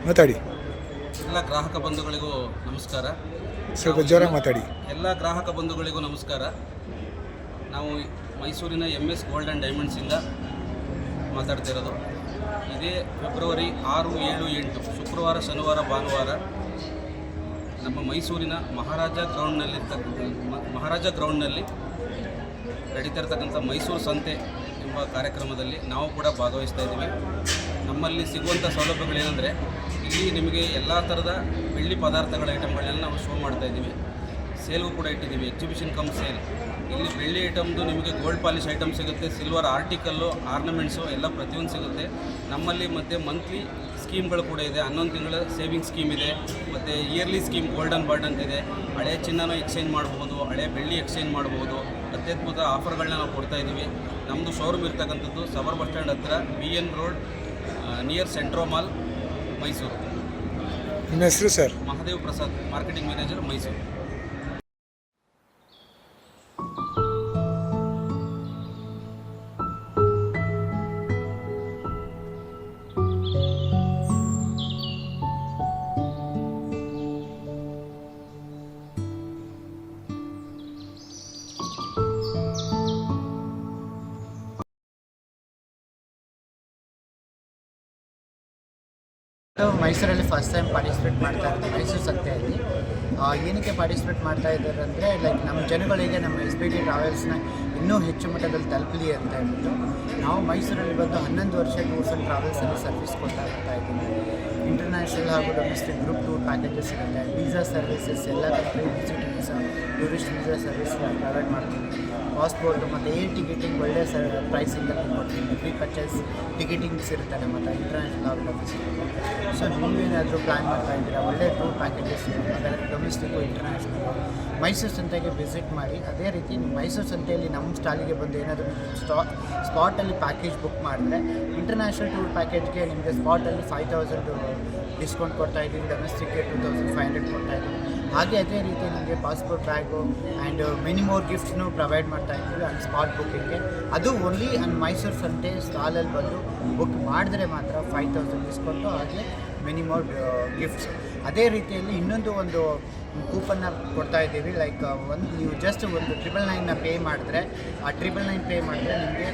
ಮಾತಾಡಿ. ಎಲ್ಲ ಗ್ರಾಹಕ ಬಂಧುಗಳಿಗೂ ನಮಸ್ಕಾರ. ಸ್ವಲ್ಪ ಜೋರ ಮಾತಾಡಿ. ಎಲ್ಲ ಗ್ರಾಹಕ ಬಂಧುಗಳಿಗೂ ನಮಸ್ಕಾರ. ನಾವು ಮೈಸೂರಿನ MS ಗೋಲ್ಡ್ ಆ್ಯಂಡ್ ಡೈಮಂಡ್ಸಿಂದ ಮಾತಾಡ್ತಿರೋದು. ಇದೇ ಫೆಬ್ರವರಿ 6, 7, 8 ಶುಕ್ರವಾರ, ಶನಿವಾರ, ಭಾನುವಾರ ನಮ್ಮ ಮೈಸೂರಿನ ಮಹಾರಾಜ ಗ್ರೌಂಡ್ನಲ್ಲಿ ನಡೀತಿರ್ತಕ್ಕಂಥ ಮೈಸೂರು ಸಂತೆ ಎಂಬ ಕಾರ್ಯಕ್ರಮದಲ್ಲಿ ನಾವು ಕೂಡ ಭಾಗವಹಿಸ್ತಾ ಇದ್ದೀವಿ. ನಮ್ಮಲ್ಲಿ ಸಿಗುವಂಥ ಸೌಲಭ್ಯಗಳೇನೆಂದರೆ, ಇಲ್ಲಿ ನಿಮಗೆ ಎಲ್ಲ ಥರದ ಬೆಳ್ಳಿ ಪದಾರ್ಥಗಳ ಐಟಮ್ಗಳನ್ನೆಲ್ಲ ನಾವು ಶೋ ಮಾಡ್ತಾ ಇದ್ದೀವಿ. ಸೇಲ್ಗೂ ಕೂಡ ಇಟ್ಟಿದ್ದೀವಿ, ಎಕ್ಸಿಬಿಷನ್ ಕಮ್ ಸೇಲ್. ಇಲ್ಲಿ ಬೆಳ್ಳಿ ಐಟಮ್ದು ನಿಮಗೆ ಗೋಲ್ಡ್ ಪಾಲಿಶ್ ಐಟಮ್ ಸಿಗುತ್ತೆ, ಸಿಲ್ವರ್ ಆರ್ಟಿಕಲ್ಲು, ಆರ್ನಮೆಂಟ್ಸು ಎಲ್ಲ ಪ್ರತಿಯೊಂದು ಸಿಗುತ್ತೆ ನಮ್ಮಲ್ಲಿ. ಮತ್ತು ಮಂತ್ಲಿ ಸ್ಕೀಮ್ಗಳು ಕೂಡ ಇದೆ. 11 ತಿಂಗಳ ಸೇವಿಂಗ್ ಸ್ಕೀಮ್ ಇದೆ, ಮತ್ತು ಇಯರ್ಲಿ ಸ್ಕೀಮ್ ಗೋಲ್ಡನ್ ಬಾಂಡ್ ಅಂತಿದೆ. ಹಳೆ ಚಿನ್ನನೂ ಎಕ್ಸ್ಚೇಂಜ್ ಮಾಡ್ಬೋದು, ಹಳೆ ಬೆಳ್ಳಿ ಎಕ್ಸ್ಚೇಂಜ್ ಮಾಡ್ಬೋದು. ಅತ್ಯದ್ಭುತ ಆಫರ್ಗಳನ್ನ ನಾವು ಕೊಡ್ತಾಯಿದ್ದೀವಿ. ನಮ್ಮದು ಶೋರೂಮ್ ಇರ್ತಕ್ಕಂಥದ್ದು ಸಬರ್ ಬಸ್ ಸ್ಟ್ಯಾಂಡ್ ಹತ್ರ, BN road, near ಸೆಂಟ್ರೋ mall, Mysuru. ನಿಮ್ಮ ಹೆಸರು sir? Mahadev Prasad, marketing manager, Mysuru. ಮೈಸೂರಲ್ಲಿ ಫಸ್ಟ್ ಟೈಮ್ ಪಾರ್ಟಿಸಿಪೇಟ್ ಮಾಡ್ತಾ ಇರೋದು ಮೈಸೂರು ಸಂತೆಯಲ್ಲಿ. ಏನಕ್ಕೆ ಪಾರ್ಟಿಸಿಪೇಟ್ ಮಾಡ್ತಾ ಇದ್ದಾರೆ ಅಂದರೆ, ಲೈಕ್ ನಮ್ಮ ಜನಗಳಿಗೆ ನಮ್ಮ SBT ಟ್ರಾವೆಲ್ಸ್ನ ಇನ್ನೂ ಹೆಚ್ಚು ಮಟ್ಟದಲ್ಲಿ ತಲುಪಲಿ ಅಂತ ಹೇಳ್ಬಿಟ್ಟು ನಾವು ಮೈಸೂರಲ್ಲಿ ಬಂದು 11 ವರ್ಷ ಟೂರ್ಸ್ ಆ್ಯಂಡ್ ಟ್ರಾವೆಲ್ಸಲ್ಲಿ ಸರ್ವಿಸ್ ಕೊಡ್ತಾ ಇದ್ದೀವಿ. ಇಂಟರ್ನ್ಯಾಷನಲ್ ಹಾಗೂ ಡೊಮೆಸ್ಟಿಕ್ ಗ್ರೂಪ್ ಟೂರ್ ಪ್ಯಾಕೇಜಸ್ ಇರುತ್ತೆ, ವೀಸಾ ಸರ್ವಿಸಸ್, ಎಲ್ಲ country visit visa, tourist visa service provide ಮಾಡ್ತೀವಿ. ಪಾಸ್ಪೋರ್ಟು ಮತ್ತು ಟಿಕೆಟಿಂಗ್ ಒಳ್ಳೆಯ ಪ್ರೈಸಿಂದ ಕೊಡ್ತೀವಿ. ಪ್ರೀ ಪರ್ಚೇಸ್ ಟಿಕೆಟಿಂಗ್ಸ್ ಇರುತ್ತೆ ನಮ್ಮ ಹತ್ರ ಇಂಟರ್ನ್ಯಾಷನಲ್ ಹಾಗೂ ಡೊಮೆಸ್ಟಿಕ್. ಸೊ ನೀವೇನಾದರೂ ಪ್ಲ್ಯಾನ್ ಮಾಡ್ತಾ ಇದ್ದೀರಾ, ಒಳ್ಳೆಯ ಟೂರ್ ಪ್ಯಾಕೇಜಸ್ ಅದರಲ್ಲಿ ಡೊಮೆಸ್ಟಿಕ್ಕು ಇಂಟರ್ನ್ಯಾಷನಲ್, ಮೈಸೂರು ಸಂತೆಗೆ ವಿಸಿಟ್ ಮಾಡಿ. ಅದೇ ರೀತಿ ಮೈಸೂರು ಸಂತೆಯಲ್ಲಿ ನಮ್ಮ ಸ್ಟಾಲಿಗೆ ಬಂದು ಏನಾದರೂ ಸ್ಪಾಟಲ್ಲಿ ಪ್ಯಾಕೇಜ್ ಬುಕ್ ಮಾಡಿದ್ರೆ, ಇಂಟರ್ನ್ಯಾಷನಲ್ ಟೂರ್ ಪ್ಯಾಕೇಜ್ಗೆ ನಿಮಗೆ ಸ್ಪಾಟಲ್ಲಿ 5,000 ಡಿಸ್ಕೌಂಟ್ ಕೊಡ್ತಾಯಿದ್ದೀವಿ, ಡೊಮೆಸ್ಟಿಕ್ಗೆ 2,500 ಕೊಡ್ತಾಯಿದ್ದೀವಿ. ಹಾಗೆ ಅದೇ ರೀತಿ ನಿಮಗೆ passport bag and many more ಗಿಫ್ಟ್ಸ್ನೂ ಪ್ರೊವೈಡ್ ಮಾಡ್ತಾಯಿದ್ದೀವಿ ಆ್ಯಂಡ್ ಸ್ಪಾಟ್ ಬುಕ್ಕಿಂಗ್ಗೆ. ಅದು ಓನ್ಲಿ ಮೈಸೂರು ಸಂತೆ ಸ್ಟಾಲಲ್ಲಿ ಬಂದು ಬುಕ್ ಮಾಡಿದ್ರೆ ಮಾತ್ರ 5,000 ಡಿಸ್ಕೌಂಟು, ಹಾಗೆ ಮೆನಿ ಮೋರ್ ಗಿಫ್ಟ್ಸ್. ಅದೇ ರೀತಿಯಲ್ಲಿ ಇನ್ನೊಂದು ಕೂಪನ್ನ ಕೊಡ್ತಾ ಇದ್ದೀವಿ. ಲೈಕ್ ನೀವು ಜಸ್ಟ್ ಒಂದು 999 ಪೇ ಮಾಡಿದ್ರೆ, ಆ 999 ಪೇ ಮಾಡಿದ್ರೆ ನಿಮಗೆ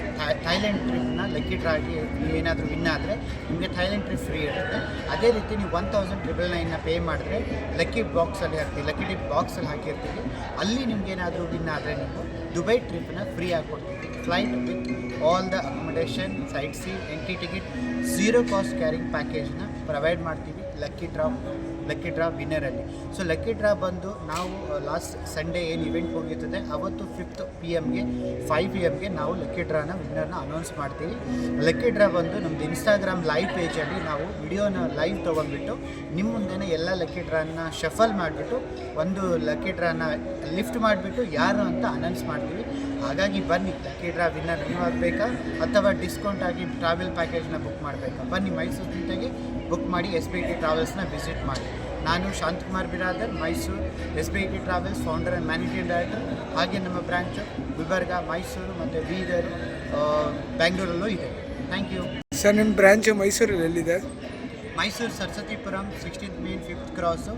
ಥೈಲ್ಯಾಂಡ್ ಟ್ರಿಪ್ನ ಲಕ್ಕಿ ಡ್ರಾಗಿ ನೀವೇನಾದರೂ ವಿನ್ ಆದರೆ ನಿಮಗೆ ಥೈಲ್ಯಾಂಡ್ ಟ್ರಿಪ್ ಫ್ರೀ ಇರುತ್ತೆ. ಅದೇ ರೀತಿ ನೀವು 1,999 ಪೇ ಮಾಡಿದ್ರೆ ಲಕ್ಕಿ ಬಾಕ್ಸಲ್ಲಿ ಹಾಕ್ತೀವಿ, ಲಕ್ಕಿ ಟಿಪ್ ಬಾಕ್ಸಲ್ಲಿ ಹಾಕಿರ್ತೀವಿ. ಅಲ್ಲಿ ನಿಮಗೇನಾದರೂ ವಿನ್ ಆದರೆ ನೀವು ದುಬೈ ಟ್ರಿಪ್ನ ಫ್ರೀ ಆಗಿಕೊಡ್ತೀವಿ. Flight with all the accommodation, sight see, entry ticket, 0 cost carrying ಪ್ಯಾಕೇಜ್ನ ಪ್ರೊವೈಡ್ ಮಾಡ್ತೀವಿ ಲಕ್ಕಿ ಡ್ರಾ ವಿನ್ನರಲ್ಲಿ. ಸೊ ಲಕ್ಕಿ ಡ್ರಾ ಬಂದು ನಾವು ಲಾಸ್ಟ್ ಸಂಡೇ ಏನು ಇವೆಂಟ್ ಹೋಗಿರ್ತದೆ ಅವತ್ತು 5 PM ನಾವು ಲಕ್ಕಿ ಡ್ರಾನ ವಿನ್ನರ್ನ ಅನೌನ್ಸ್ ಮಾಡ್ತೀವಿ. ಲಕ್ಕಿ ಡ್ರಾ ಬಂದು ನಮ್ಮದು ಇನ್ಸ್ಟಾಗ್ರಾಮ್ ಲೈವ್ ಪೇಜಲ್ಲಿ ನಾವು ವಿಡಿಯೋನ ಲೈವ್ ತೊಗೊಂಡ್ಬಿಟ್ಟು ನಿಮ್ಮ ಮುಂದೆನೇ ಎಲ್ಲ ಲಕ್ಕಿ ಡ್ರಾನ ಶಫಲ್ ಮಾಡಿಬಿಟ್ಟು ಒಂದು ಲಕ್ಕಿ ಡ್ರಾನ ಲಿಫ್ಟ್ ಮಾಡಿಬಿಟ್ಟು ಯಾರು ಅಂತ ಅನೌನ್ಸ್ ಮಾಡ್ತೀವಿ. ಹಾಗಾಗಿ ಬನ್ನಿ, ಲಕ್ಕಿ ಡ್ರಾ ವಿನ್ನರ್ ನೀವು ಆಗಬೇಕಾ ಅಥವಾ ಡಿಸ್ಕೌಂಟ್ ಆಗಿ ಟ್ರಾವೆಲ್ ಪ್ಯಾಕೇಜ್ನ ಬುಕ್ ಮಾಡಬೇಕಾ? ಬನ್ನಿ, ಮೈಸೂರು ಜೊತೆಗೆ ಬುಕ್ ಮಾಡಿ SBT ಟ್ರಾವೆಲ್ಸ್ನ ವಿಸಿಟ್ ಮಾಡಿ. ನಾನು Shantakumar Biradar, Mysuru SBT travels founder and managing director. ಹಾಗೆ ನಮ್ಮ ಬ್ರ್ಯಾಂಚು ಗುಲ್ಬರ್ಗ, ಮೈಸೂರು ಮತ್ತು ಬೀದರ್, ಬೆಂಗಳೂರಲ್ಲೂ ಇದೆ. Thank you sir. ನಿಮ್ಮ ಬ್ರ್ಯಾಂಚು ಮೈಸೂರಲ್ಲಿ ಎಲ್ಲಿದೆ? Mysuru Saraswathipuram 16th main 5th cross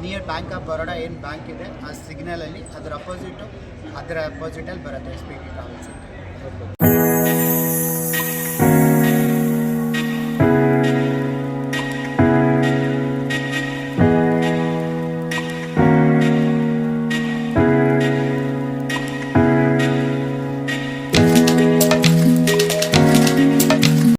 near bank of Baroda ಏನು ಬ್ಯಾಂಕ್ ಇದೆ ಆ ಸಿಗ್ನಲಲ್ಲಿ ಅದರ ಅಪೋಸಿಟಲ್ಲಿ ಬರುತ್ತೆ SBT ಟ್ರಾವೆಲ್ಸ್ ಅಂತ.